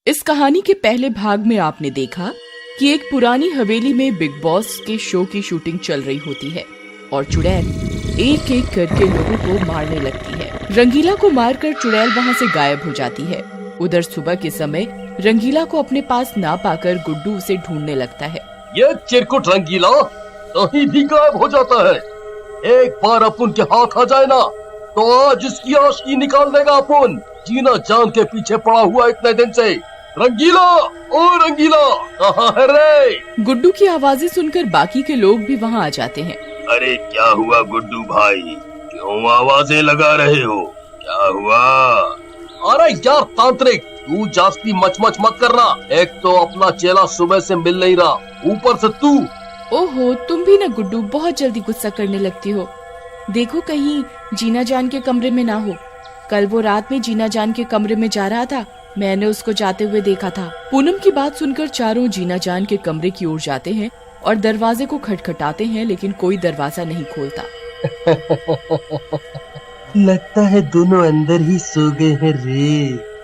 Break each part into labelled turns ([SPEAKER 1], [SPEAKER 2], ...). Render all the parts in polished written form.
[SPEAKER 1] इस कहानी के पहले भाग में आपने देखा कि एक पुरानी हवेली में बिग बॉस के शो की शूटिंग चल रही होती है और चुड़ैल एक एक करके लोगों को मारने लगती है। रंगीला को मारकर चुड़ैल वहाँ से गायब हो जाती है। उधर सुबह के समय रंगीला को अपने पास ना पाकर गुड्डू उसे ढूंढने लगता है।
[SPEAKER 2] ये चिरकुट रंगीला कहीं भी गायब हो जाता है। एक बार अपन के हाथ आ जाए ना तो आज इसकी आशिकी निकाल देगा अपन। जीना जान के पीछे पड़ा हुआ इतने दिन से। रंगीला, ओ रंगीला, कहाँ है रे?
[SPEAKER 1] गुड्डू की आवाजें सुनकर बाकी के लोग भी वहाँ आ जाते हैं।
[SPEAKER 2] अरे क्या हुआ गुड्डू भाई, क्यों आवाजें लगा रहे हो? क्या हुआ? अरे यार तांत्रिक, तू जास्ती मच मत करना। एक तो अपना चेला सुबह से मिल नहीं रहा, ऊपर से तू।
[SPEAKER 1] ओहो, तुम भी ना गुड्डू बहुत जल्दी गुस्सा करने लगती हो। देखो कहीं जीना जान के कमरे में ना हो। कल वो रात में जीना जान के कमरे में जा रहा था, मैंने उसको जाते हुए देखा था। पूनम की बात सुनकर चारों जीना जान के कमरे की ओर जाते हैं और दरवाजे को खटखटाते हैं, लेकिन कोई दरवाजा नहीं खोलता।
[SPEAKER 3] लगता है दोनों अंदर ही सो गए हैं रे।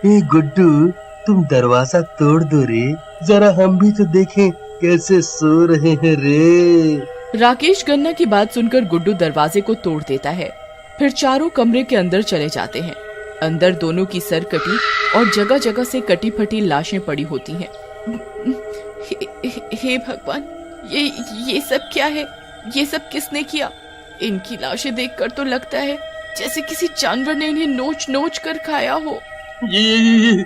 [SPEAKER 3] ए गुड्डू, तुम दरवाजा तोड़ दो रे, जरा हम भी तो देखें कैसे सो रहे हैं रे।
[SPEAKER 1] राकेश गन्ना की बात सुनकर गुड्डू दरवाजे को तोड़ देता है। फिर चारों कमरे के अंदर चले जाते हैं। अंदर दोनों की सर कटी और जगह जगह से कटी फटी लाशें पड़ी होती हैं। हे भगवान, ये सब क्या है? ये सब किसने किया? इनकी लाशें देखकर तो लगता है जैसे किसी जानवर ने इन्हें नोच नोच कर खाया हो।
[SPEAKER 2] ये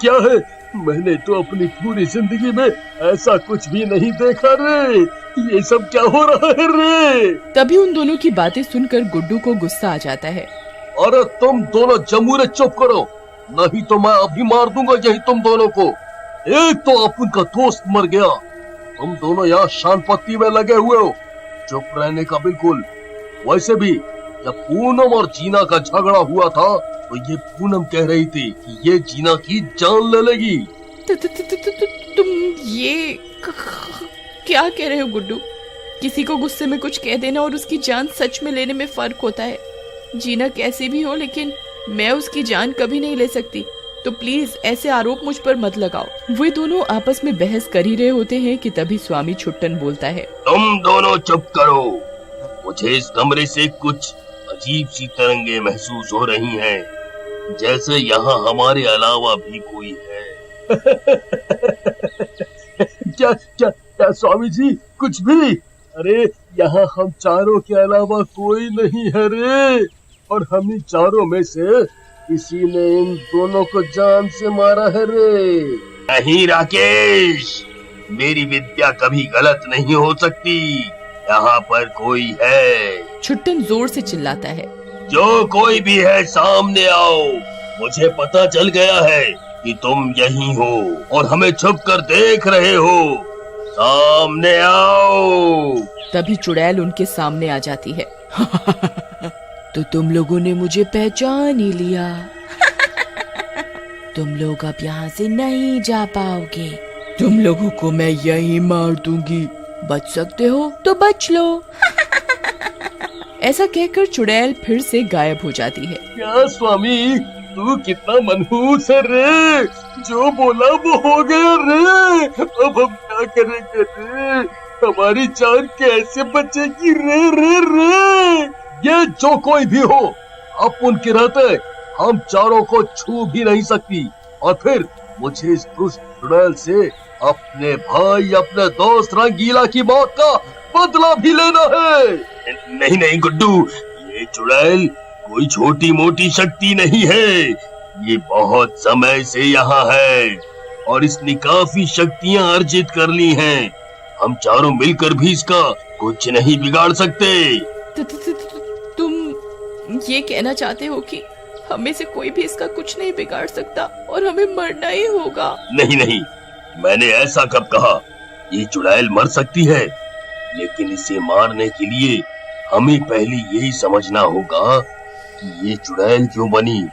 [SPEAKER 2] क्या है? मैंने तो अपनी पूरी जिंदगी में ऐसा कुछ भी नहीं देखा रे। ये सब क्या हो रहा है रे?
[SPEAKER 1] तभी उन दोनों की बातें सुनकर गुड्डू को गुस्सा आ जाता है।
[SPEAKER 2] अरे तुम दोनों जमूरे चुप करो, नहीं तो मैं अभी मार दूंगा यही तुम दोनों को। एक तो अपन का दोस्त मर गया, तुम दोनों यहाँ शान पत्ती में लगे हुए हो। चुप रहने का बिल्कुल। वैसे भी जब पूनम और जीना का झगड़ा हुआ था तो ये पूनम कह रही थी कि ये जीना की जान ले लेगी।
[SPEAKER 1] तुम ये क्या कह रहे हो गुड्डू? किसी को गुस्से में कुछ कह देना और उसकी जान सच में लेने में फर्क होता है। जीना कैसी भी हो, लेकिन मैं उसकी जान कभी नहीं ले सकती, तो प्लीज ऐसे आरोप मुझ पर मत लगाओ। वे दोनों आपस में बहस कर ही रहे होते हैं कि तभी स्वामी छुट्टन बोलता है।
[SPEAKER 2] तुम दोनों चुप करो, मुझे इस कमरे से कुछ अजीब सी तरंगे महसूस हो रही हैं, जैसे यहाँ हमारे अलावा भी कोई है। क्या क्या क्या स्वामी जी, कुछ भी? अरे यहाँ हम चारों के अलावा कोई नहीं है रे, और हम ही चारों में से किसी ने इन दोनों को जान से मारा है रे। नहीं राकेश, मेरी विद्या कभी गलत नहीं हो सकती। यहाँ पर कोई है।
[SPEAKER 1] छुट्टन जोर से चिल्लाता है।
[SPEAKER 2] जो कोई भी है सामने आओ। मुझे पता चल गया है कि तुम यहीं हो और हमें छुप कर देख रहे हो। सामने आओ।
[SPEAKER 1] तभी चुड़ैल उनके सामने आ जाती है। तो तुम लोगों ने मुझे पहचान ही लिया। तुम लोग अब यहाँ से नहीं जा पाओगे। तुम लोगों को मैं यहीं मार दूंगी। बच सकते हो तो बच लो। ऐसा कहकर चुड़ैल फिर से गायब हो जाती है।
[SPEAKER 2] क्या स्वामी, तू कितना मनहूस है रे। जो बोला वो हो गया रे। अब हम क्या करेंगे रे? हमारी जान कैसे बचेगी रे रे रे? ये जो कोई भी हो, अब उनके रहते हम चारों को छू भी नहीं सकती। और फिर मुझे इस दुष्ट चुड़ैल से अपने भाई, अपने दोस्त रंगीला की मौत का बदला भी लेना है। नहीं नहीं गुड्डू, ये चुड़ैल कोई छोटी मोटी शक्ति नहीं है। ये बहुत समय से यहाँ है और इसने काफी शक्तियाँ अर्जित कर ली हैं। हम चारों मिलकर भी इसका कुछ नहीं बिगाड़ सकते।
[SPEAKER 1] तुम ये कहना चाहते हो कि हमें से कोई भी इसका कुछ नहीं बिगाड़ सकता और हमें मरना ही होगा?
[SPEAKER 2] नहीं नहीं, मैंने ऐसा कब कहा? ये चुड़ैल मर सकती है, लेकिन इसे मारने के लिए हमें पहले यही समझना होगा कि ये चुड़ैल क्यों बनी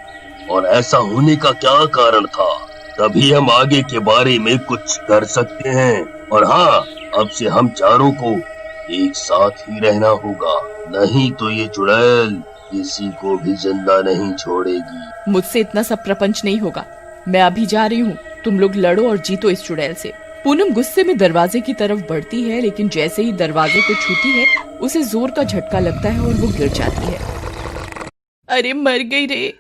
[SPEAKER 2] और ऐसा होने का क्या कारण था। तभी हम आगे के बारे में कुछ कर सकते हैं। और हाँ, अब से हम चारों को
[SPEAKER 3] एक साथ ही रहना होगा, नहीं तो ये चुड़ैल किसी को भी जिंदा नहीं छोड़ेगी।
[SPEAKER 1] मुझसे इतना सब प्रपंच नहीं होगा, मैं अभी जा रही हूँ, तुम लोग लड़ो और जीतो इस चुड़ैल से। पूनम गुस्से में दरवाजे की तरफ बढ़ती है, लेकिन जैसे ही दरवाजे को छूती है उसे जोर का झटका लगता है और वो गिर जाती है। अरे मर गई रे,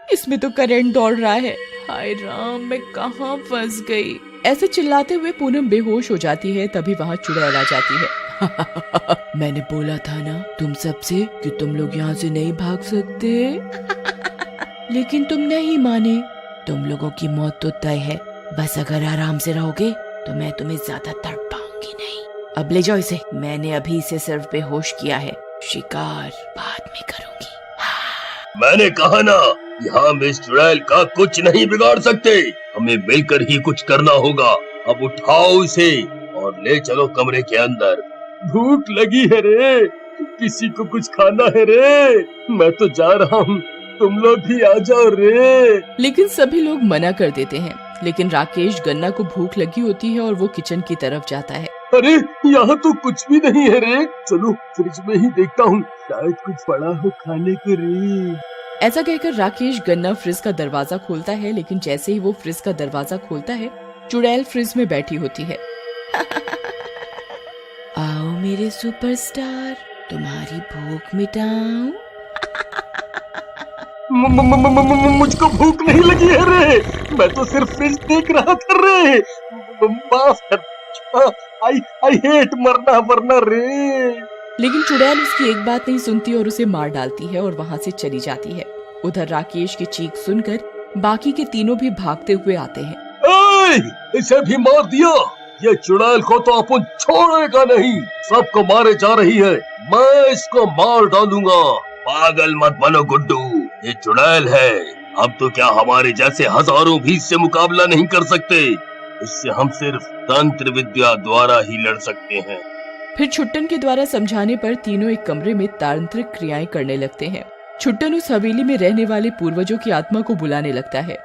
[SPEAKER 1] इसमें तो करंट दौड़ रहा है, हाय राम मैं कहाँ फंस गई। ऐसे चिल्लाते हुए पूनम बेहोश हो जाती है, तभी वहाँ चुड़ैल आ जाती है। मैंने बोला था ना तुम सबसे कि तुम लोग यहाँ से नहीं भाग सकते, लेकिन तुम नहीं माने। तुम लोगों की मौत तो तय है, बस अगर आराम से रहोगे तो मैं तुम्हें ज्यादा तड़प पाऊंगी नहीं। अब ले जाओ इसे, मैंने अभी इसे सिर्फ बेहोश किया है, शिकार बाद में करूंगी।
[SPEAKER 3] मैंने कहा ना, यहाँ हम इस चुड़ैल का कुछ नहीं बिगाड़ सकते, हमें मिलकर ही कुछ करना होगा। अब उठाओ इसे और ले चलो कमरे के अंदर।
[SPEAKER 2] भूख लगी है रे, किसी को कुछ खाना है रे, मैं तो जा रहा हूँ, तुम लोग भी आ जाओ रे।
[SPEAKER 1] लेकिन सभी लोग मना कर देते हैं। लेकिन राकेश गन्ना को भूख लगी होती है और वो किचन की तरफ जाता है।
[SPEAKER 2] अरे यहाँ तो कुछ भी नहीं है रे, चलो फ्रिज में ही देखता हूँ, शायद कुछ पड़ा हो खाने को रे।
[SPEAKER 1] ऐसा कहकर राकेश गन्ना फ्रिज का दरवाजा खोलता है, लेकिन जैसे ही वो फ्रिज का दरवाजा खोलता है चुड़ैल फ्रिज में बैठी होती है। आओ मेरे सुपरस्टार, तुम्हारी भूख मिटाऊं।
[SPEAKER 2] मुझको भूख नहीं लगी है रे, मैं तो सिर्फ फ्रिज देख रहा था रे, माफ कर, आई हेट मरना वरना रे।
[SPEAKER 1] लेकिन चुड़ैल उसकी एक बात नहीं सुनती और उसे मार डालती है और वहाँ से चली जाती है। उधर राकेश की चीख सुनकर बाकी के तीनों भी भागते हुए आते हैं।
[SPEAKER 2] इसे भी मार दिया, ये चुड़ैल को तो अपन छोड़ेगा नहीं, सबको मारे जा रही है, मैं इसको मार डालूंगा।
[SPEAKER 3] पागल मत बनो गुड्डू, ये चुड़ैल है, अब तो क्या हमारे जैसे हजारों भी इससे मुकाबला नहीं कर सकते, इससे हम सिर्फ तंत्र विद्या द्वारा ही लड़ सकते हैं।
[SPEAKER 1] फिर छुट्टन के द्वारा समझाने पर तीनों एक कमरे में तांत्रिक क्रियाएं करने लगते हैं। छुट्टन उस हवेली में रहने वाले पूर्वजों की आत्मा को बुलाने लगता है।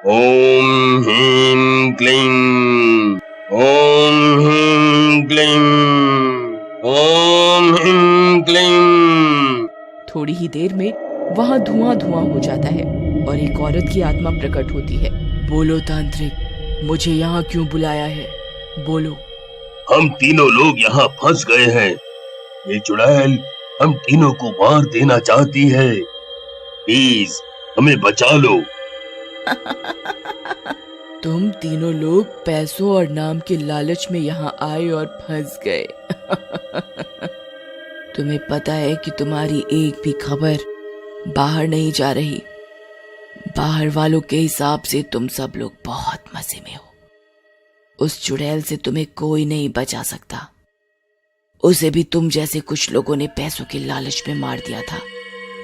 [SPEAKER 3] ओम ह्रीं क्लीं, ओम ह्रीं क्लीं, ओम ह्रीं क्लीं।
[SPEAKER 1] थोड़ी ही देर में वहाँ धुआं धुआं हो जाता है और एक औरत की आत्मा प्रकट होती है। बोलो तांत्रिक, मुझे यहाँ क्यों बुलाया है, बोलो।
[SPEAKER 3] हम तीनों लोग यहाँ फंस गए हैं, ये चुड़ैल हम तीनों को मार देना चाहती है, प्लीज हमें बचा लो।
[SPEAKER 1] तुम तीनों लोग पैसों और नाम के लालच में यहाँ आए और फंस गए। तुम्हें पता है कि तुम्हारी एक भी खबर बाहर नहीं जा रही, बाहर वालों के हिसाब से तुम सब लोग बहुत मजे में हो। उस चुड़ैल से तुम्हें कोई नहीं बचा सकता, उसे भी तुम जैसे कुछ लोगों ने पैसों के लालच में मार दिया था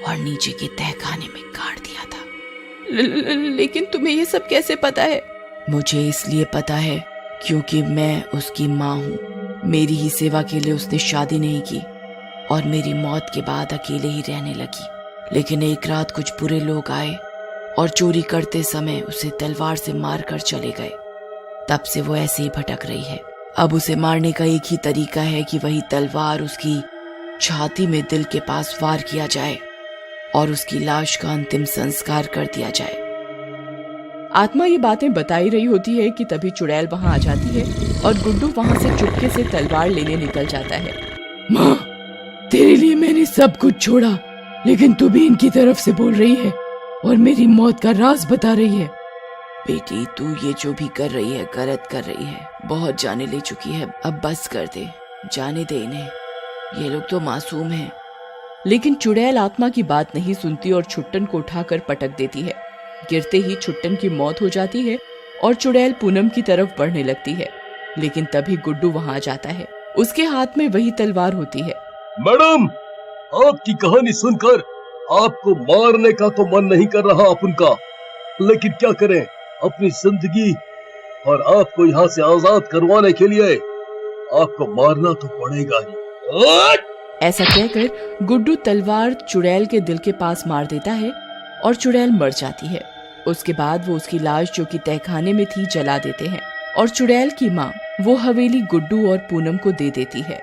[SPEAKER 1] और नीचे के तहखाने में गाड़ दिया था। लेकिन तुम्हें ये सब कैसे पता है? मुझे इसलिए पता है क्योंकि मैं उसकी माँ हूँ। मेरी ही सेवा के लिए उसने शादी नहीं की और मेरी मौत के बाद अकेले ही रहने लगी। लेकिन एक रात कुछ बुरे लोग आए और चोरी करते समय उसे तलवार से मार कर चले गए। तब से वो ऐसे ही भटक रही है। अब उसे मारने का एक ही तरीका है कि वही तलवार उसकी छाती में दिल के पास वार किया जाए और उसकी लाश का अंतिम संस्कार कर दिया जाए। आत्मा ये बातें बताई रही होती है कि तभी चुड़ैल वहां आ जाती है और गुड्डू वहां से चुपके से तलवार लेने निकल जाता है। माँ, तेरे लिए मैंने सब कुछ छोड़ा, लेकिन तू भी इनकी तरफ से बोल रही है और मेरी मौत का राज बता रही है। बेटी, तू ये जो भी कर रही है गलत कर रही है, बहुत जाने ले चुकी है, अब बस कर दे, जाने दे इन्हें, ये लोग तो मासूम हैं। लेकिन चुड़ैल आत्मा की बात नहीं सुनती और छुट्टन को उठाकर पटक देती है। गिरते ही छुट्टन की मौत हो जाती है और चुड़ैल पूनम की तरफ बढ़ने लगती है। लेकिन तभी गुड्डू वहां आ जाता है, उसके हाथ में वही तलवार होती है।
[SPEAKER 2] मैडम, आपकी कहानी सुनकर आपको मारने का तो मन नहीं कर रहा अपन का, लेकिन क्या करें, अपनी जिंदगी और आपको यहाँ से आजाद करवाने के लिए आपको मारना तो पड़ेगा ही।
[SPEAKER 1] ऐसा कहकर गुड्डू तलवार चुड़ैल के दिल के पास मार देता है और चुड़ैल मर जाती है। उसके बाद वो उसकी लाश जो कि तहखाने में थी जला देते हैं और चुड़ैल की माँ वो हवेली गुड्डू और पूनम को दे देती है।